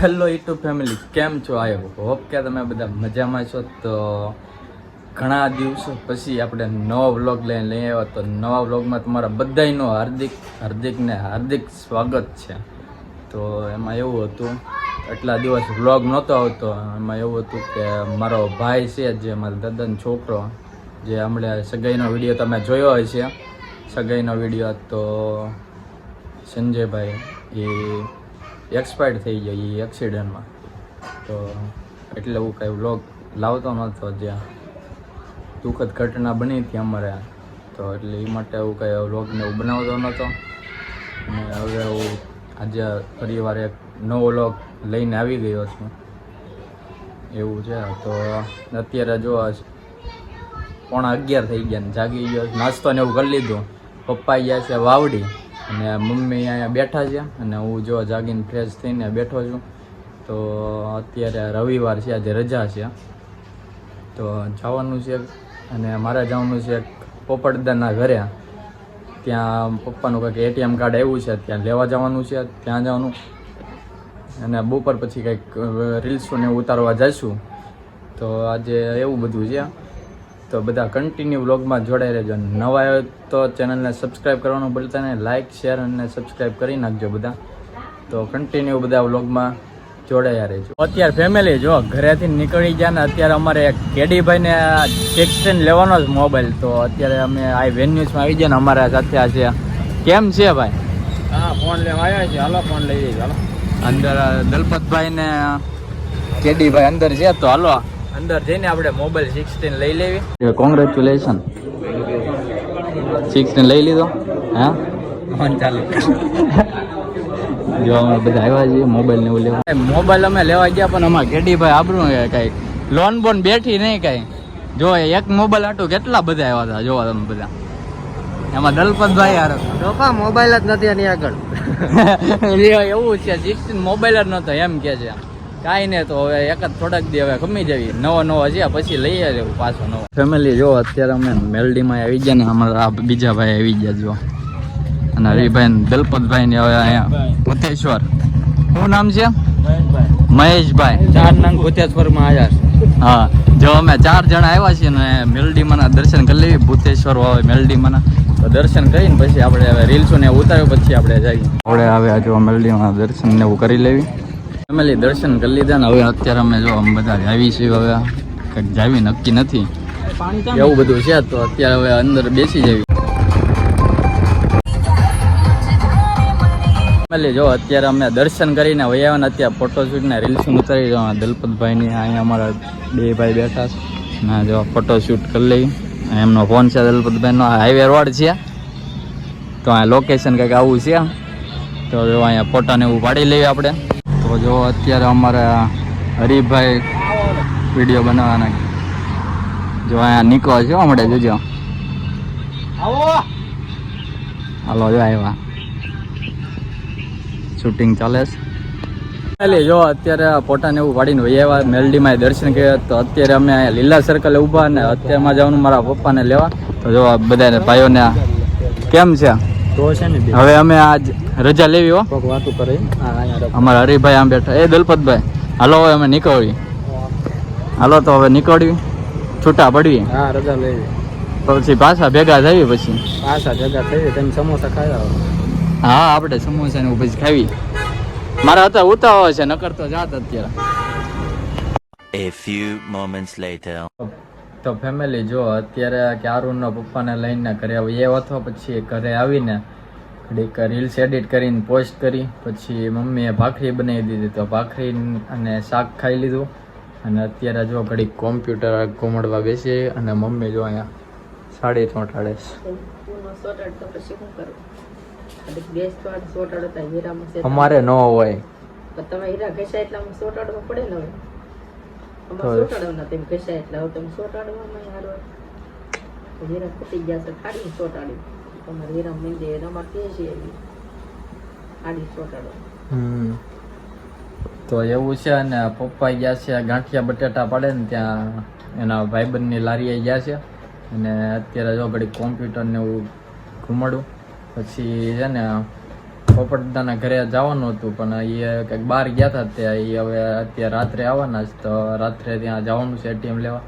Hello YouTube family, કેમ છો? I hope કે તમે બધા મજામાં છો. તો ઘણા દિવસો પછી આપણે નવો વ્લોગ લઈ આવ્યો. તો નવા વ્લોગમાં તમારા બધાયનો હાર્દિક સ્વાગત છે. તો એમાં એવું હતું, એટલા દિવસ વ્લોગ નહોતો આવતો. એમાં એવું હતું કે મારો ભાઈ છે, જે મારા દાદાનો છોકરો, જે હમણાં સગાઈનો વિડીયો તમે જોયો હશે, સગાઈનો વિડીયો, તો સંજયભાઈ એ એક્સપાયર્ડ થઈ જાય એ એક્સિડન્ટમાં. તો એટલે હું કાંઈ વ્લોગ લાવતો નહોતો, જ્યાં દુઃખદ ઘટના બની હતી અમારે. તો એટલે એ માટે હું કાંઈ વ્લોગને એવું બનાવતો નહોતો. અને હવે હું આજે ફરીવાર એક નવો વ્લોગ લઈને આવી ગયો છું, એવું છે. તો અત્યારે જો 11:30 થઈ ગયા ને જાગી ગયો, નાસ્તો ને એવું કરી લીધું. પપ્પા ગયા છે વાવડી અને મમ્મી અહીંયા બેઠા છે, અને હું જો જાગીને ફ્રેશ થઈને બેઠો છું. તો અત્યારે રવિવાર છે, આજે રજા છે. તો જવાનું છે, અને મારે જવાનું છે પોપટદાના ઘરે. ત્યાં પપ્પાનું કંઈક ATM કાર્ડ આવ્યું છે, ત્યાં લેવા જવાનું છે, ત્યાં જવાનું. અને બપોર પછી કંઈક રીલ્સોને ઉતારવા જઈશું. તો આજે એવું બધું છે. તો બધા કન્ટિન્યુ વ્લોગમાં જોડાઈ રહેજો. નવા હોય તો ચેનલને સબસ્ક્રાઈબ કરવાનું ભૂલતા નહીં, લાઇક શેર અને સબસ્ક્રાઈબ કરી નાખજો બધા. તો કન્ટિન્યુ બધા વ્લોગમાં જોડાયા રહેજો. અત્યારે ફેમિલી જો ઘરેથી નીકળી ગયા ને અત્યારે અમારે કેડીભાઈને 16 લેવાનો જ મોબાઈલ. તો અત્યારે અમે આ વેન્યુઝમાં આવી ગયા ને અમારા સાથે આ છે. કેમ છે ભાઈ? હા, ફોન લેવા આવ્યા છે. હાલો ફોન લઈ જઈએ. હાલો અંદર દલપતભાઈ ને કેડીભાઈ અંદર છે. તો હાલો અંદર જઈને આપણે મોબાઈલ 16 લઈ લેવી. કોંગ્રેચ્યુલેશન, 16 લઈ લીધો. હા, ફોન ચાલુ. જો અમે બધા આવ્યા છીએ મોબાઈલ ને એવું લેવા. મોબાઈલ અમે લેવા ગયા, પણ અમારા કેડીભાઈ આબરું કાંઈ લોન બોન બેઠી નહીં કાંઈ. જો એક મોબાઈલ હાટું કેટલા બધા આવ્યા હતા, જોવા તમે બધા. એમાં દલપતભાઈ યાર પપ્પા મોબાઈલ જ નથી એની આગળ. એવું છે, 16 મોબાઈલ જ નહોતો એમ કે છે. કાંઈ નહીં, તો હવે એક જ થોડાક દી હવે ખમી જવી. નવો હજી પછી લઈ આવ્યો પાછો નવો. ફેમિલી જો અત્યારે અમે મેલડીમાં આવી ગયા ને અમારા બીજા ભાઈ આવી ગયા જો. અને હરિભાઈ દલપતભાઈ ને હવે અહીંયા ભૂતેશ્વર, શું નામ છે? મહેશભાઈ. 4 નંગ ભૂતેશ્વરમાં આવ્યા છે. હા, જો અમે 4 જણા આવ્યા છીએ ને મેલડીમાંના દર્શન કરી લેવી. ભૂતેશ્વર હોય મેલડીમાંના, તો દર્શન કરીને પછી આપણે હવે રીલ્સો ને ઉતાર્યું પછી આપણે જઈએ. આપણે હવે જો મેલડીમાં દર્શન ને એવું કરી લેવી. ફેમિલી દર્શન કરી લીધા ને હવે અત્યારે અમે જો બધા આવી છીએ. હવે કંઈક જાવી નક્કી નથી, એવું બધું છે. તો અત્યારે હવે અંદર બેસી જવી. ફેમિલી જો અત્યારે અમે દર્શન કરીને વયા ને અત્યારે ફોટોશૂટ ને રીલ્સ ઉતારી દો. દલપતભાઈની અહીંયા અમારા 2 ભાઈ બેઠા છે ને જો ફોટોશૂટ કરી લઈ. એમનો ફોન છે દલપતભાઈનો. હાઈવે રોડ છે, તો આ લોકેશન કંઈક આવું છે. તો જો અહીંયા ફોટાને એવું પાડી લઈએ આપણે. તો જો અત્યારે અમારા હરિભાઈ વિડીયો બનાવવાના. જો અહીંયા નીકો છે હમણાં જોજો. હાલો જો આવ્યા, શૂટિંગ ચાલે છે. જો અત્યારે ફોટાને એવું પાડીને વૈયા મેલડીમાં દર્શન કર્યા. તો અત્યારે અમે અહીંયા લીલા સર્કલે ઊભા ને અત્યારમાં જવાનું મારા પપ્પાને લેવા. તો જો બધાને ભાઈઓને કેમ છે? હવે અમે આજ રજા લેવી હો. વાતું કરે અમારા હરિભાઈ આમ બેઠા. એ દલપતભાઈ હાલો હવે અમે નીકળવી. હાલો તો હવે નીકળવી, છૂટા પડવી. હા, રજા લેવી. પછી પાછા ભેગા થઈ. પછી પાછા ભેગા થઈ. તમે સમોસા ખાયા? હા, આપણે સમોસા ને પછી ખાવી. મારા હતા ઉતાવળ છે, નકર તો જાત અત્યારે. A few moments later. તો ફેમિલી જો અત્યારે ક્યારુના પપ્પાને લઈને ઘરે આવ્યો હતો. પછી ઘરે આવીને ઘડીક રીલ્સ એડિટ કરીને પોસ્ટ કરી. પછી મમ્મીએ ભાખરી બનાવી દીધી, તો ભાખરી અને શાક ખાઈ લીધું. અને અત્યારે જો ઘડીક કોમ્પ્યુટર ઘૂમડવા બેસી. અને મમ્મી જો અહીંયા સાડી ચોંટાડે છે. અમારે ન હોય તમે હીરા ઘસ્યા એટલે સોટાડવા પડે ને. હવે સોટાડવાના તેમ ઘસ્યા એટલે હવે તમે સોટાડવામાં હારો હીરા ફૂટી ગયા છે. ખાડી સોટાડી તમારે હીરા મંદે અમારે કે છે એવી ખાડી સોટાડો. તો એવું છે. અને પપ્પા ગયા છે ગાંઠિયા બટેટા પાડે ને ત્યાં એના ભાઈબંધની લારીએ ગયા છે. અને અત્યારે જો ઘડી કોમ્પ્યુટર ને એવું ઘુમાડું. પછી છે ને પોપટદાના ઘરે જવાનું હતું પણ એ કંઈક બહાર ગયા હતા ત્યાં એ હવે અત્યારે રાત્રે આવવાના છે તો રાત્રે ત્યાં જવાનું છે ATM લેવા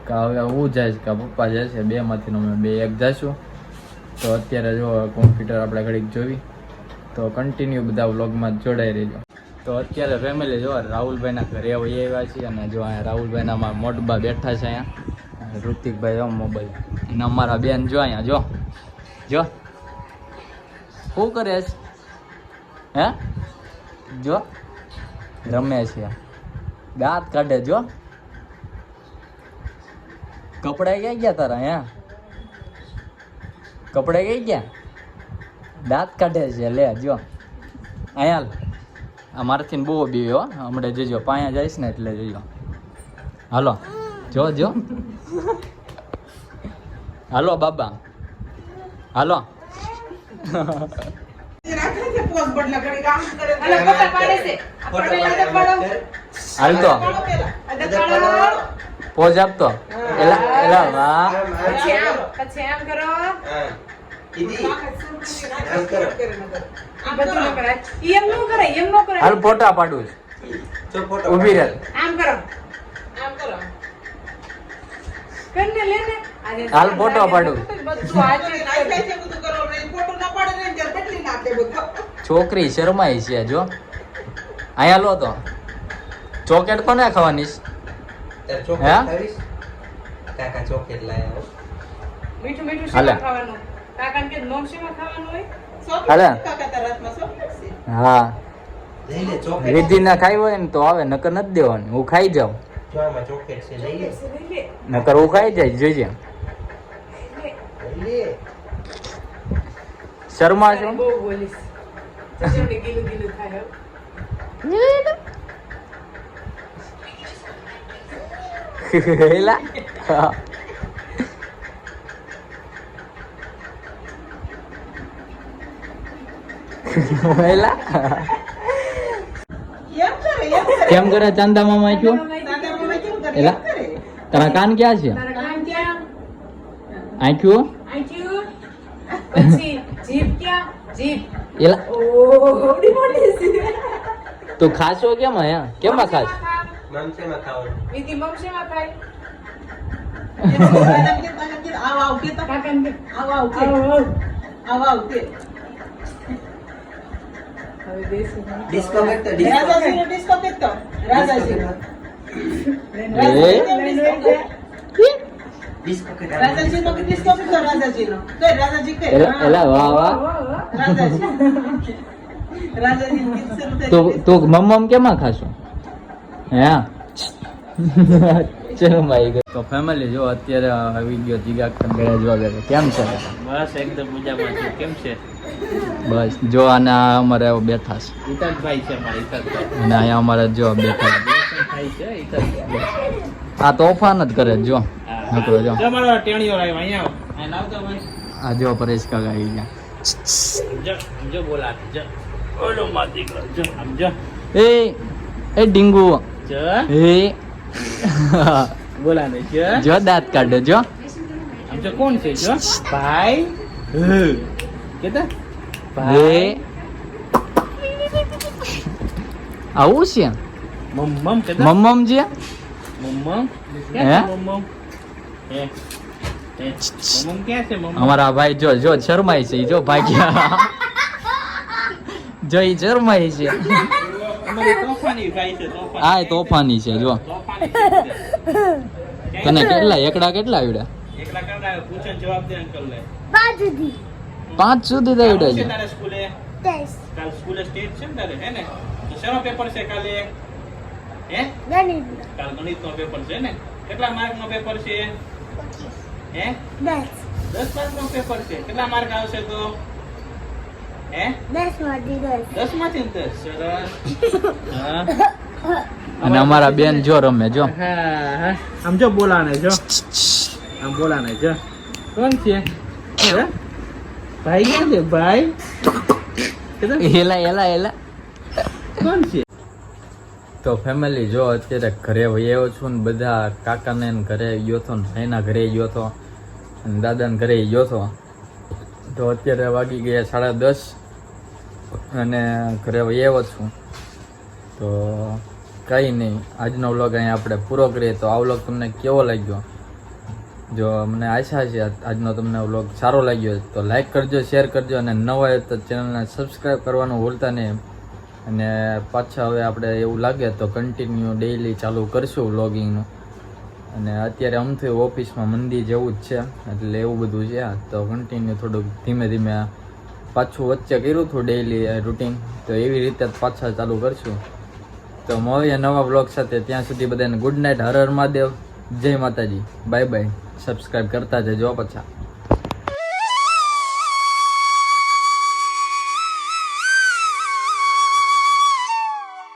કે હવે હું જઈશ કે પપ્પા જાય છે બેમાંથી અમે બે એક જઈશું તો અત્યારે જો કોમ્પ્યુટર આપણે ઘડીક જોવી તો કન્ટિન્યુ બધા વ્લોગમાં જોડાઈ રહેજો તો અત્યારે ફેમિલી જો રાહુલભાઈના ઘરે આવ્યા છીએ અને જો અહીંયા રાહુલભાઈના અમારા મોટબા બેઠા છે અહીંયા ઋતિકભાઈ જો મોબાઈલ અને અમારા બેન જો અહીંયા જો શું કરે છે હે જો રમે છે દાંત કાઢે જો કપડા ક્યાં ગયા તારા હે કપડા ક્યાં ગયા દાંત કાઢે છે લે જો અહીંયા અમારાથી બહુ બીવે હો હમણાં જજો પાયા જઈશ ને એટલે જજો હાલો જો હાલો બાબા હાલો હાલ તો પોઝ આપતો એલા વાહ હાલ ફોટા પાડું ઉભી રહે હાલ ફોટો પાડું છોકરી શરમાઈ છે જો અહીંયા લો તો ચોકેટ કોને ખાવાની હે કાકા ચોકેટ લાયા મીઠું મીઠું હાલે. શેમાં ખાવાનું કાકાને કે નોમશીમાં ખાવાનું હોય હાલે કાકા તારા હાથમાં ચોકલેટ છે હા લઈ લે ચોકેટ વિધિ ના ખાઈ હોય ને તો આવે નકર નથી દેવાની હું ખાઈ જાઉં જો આમાં ચોકેટ છે લઈ લે નકર હું ખાઈ જાય જોજે લઈ લે શર્મા છું બહુ બોલીશ ચચવડી ગીલું ગીલું થાય હો. એલા હા. એલા કેમ કરે ચાંદા મામા આખ્યું એલા તારા કાન ક્યાં છે તારા કાન ક્યાં આખ્યું આંચ્યું પછી જીભ ક્યાં જીભ એલા ઓહો બડી મોટી છે તું ખાશો કેમ અહીંયા કેમાં ખાશ મમસેમાં ખાવાનું વિધિ મમશીમાં ખાય ડિસ્કો કરતો એલા વાહ વાહ તું મમ્મમ કેમાં ખાશો હે ચલો ભાઈ તો ફેમિલી જો અત્યારે આવી ગયો જીગા ખંડેરા જોવા ગયો કેમ છે બસ એકદમ મજામાં છું. કેમ છે? બસ જો અને આ અમારે બેઠા છે હિતલભાઈ છે મારા હિતલભાઈ. અને અહીંયા અમારે જો બેઠા છે થાય છે હિતલભાઈ. આ તોફાન જ કરે છે, જો હા. નકરો જો જો મારો ટેણીઓ લાવ્યો અહીંયા આવો. અહીંયા લાવતો ભાઈ. આ જો પરેશ કાકા આવી ગયા જો બોલાવે જો. ઓલો માં દીકરો જો આમ જો. એ ડીંગુ જો એ બોલાવે જો. જો દાંત કાઢે જો આમ જો કોણ છે જો? ભાઈ. કેતા? એ આવું છે મમ્મમ કેતા? મમ્મમ છે મમ્મમ. હે? ક્યાં છે મમ્મમ? હે મમ્મમ ક્યાં છે મમ્મમ? અમારા ભાઈ જો જો શરમાય છે ઈ જો ભાગ્યા જો ઈ શરમાય છે અમારી તોફાની ભાઈ છે તોફાની. આ તોફાની છે જો તોફાની છે. તને કેટલા એકડા કેટલા આવડ્યા એકલા કરતા પૂછે જવાબ દે અંકલ લે. 5 સુધી તો આવડ્યા છે છે તારે સ્કૂલે? કાલ સ્કૂલે સ્ટેટ છે ને તારે હે ને? તો શેનો પેપર છે કાલે? હે? કાલ ગણિતનો પેપર છે ને? કેટલા માર્કનો પેપર છે? હે? 10 માર્કનો પેપર છે. કેટલા માર્ક આવશે તો? હે? 10 માંથી 10. સરસ. હા. અને અમારા બેન જો રમે જો હા. આમ જો બોલાને જો. આમ બોલાને જો. કોણ છે? હે? ભાઈ ક્યાં છે ભાઈ? કીધું? એલા એલા એલા કોણ છે? તો ફેમિલી જો અત્યારે ઘરે વહી છું ને બધા કાકાને ને ઘરે ગયો હતો ને ભાઈના ઘરે ગયો હતો અને દાદાને ઘરે ગયો હતો તો અત્યારે વાગી ગયા 10:30 અને ઘરે આવ્યો છું. તો કંઈ નહીં, આજનો વ્લોગ અહીંયા આપણે પૂરો કરીએ. તો આ વ્લોગ તમને કેવો લાગ્યો? જો મને આશા છે આજનો તમને વ્લોગ સારો લાગ્યો તો લાઈક કરજો, શેર કરજો, અને નવા હોય તો ચેનલને સબસ્ક્રાઈબ કરવાનું ભૂલતા નહીં. અને પાછા હવે આપણે એવું લાગે તો કન્ટિન્યુ ડેઈલી ચાલુ કરશું વ્લોગિંગનું. અને અત્યારે અમથું ઓફિસમાં મંદી જેવું જ છે, એટલે એવું બધું છે. તો કન્ટિન્યુ થોડુંક ધીમે ધીમે પાછું વચ્ચે કર્યું હતું ડેઈલી રૂટીન, તો એવી રીતે જ પાછા ચાલુ કરશું. તો મળીએ નવા વ્લોગ સાથે. ત્યાં સુધી બધાને ગુડ નાઇટ, હર હર મહાદેવ, જય માતાજી, બાય બાય. સબસ્ક્રાઈબ કરતા જજો પાછા.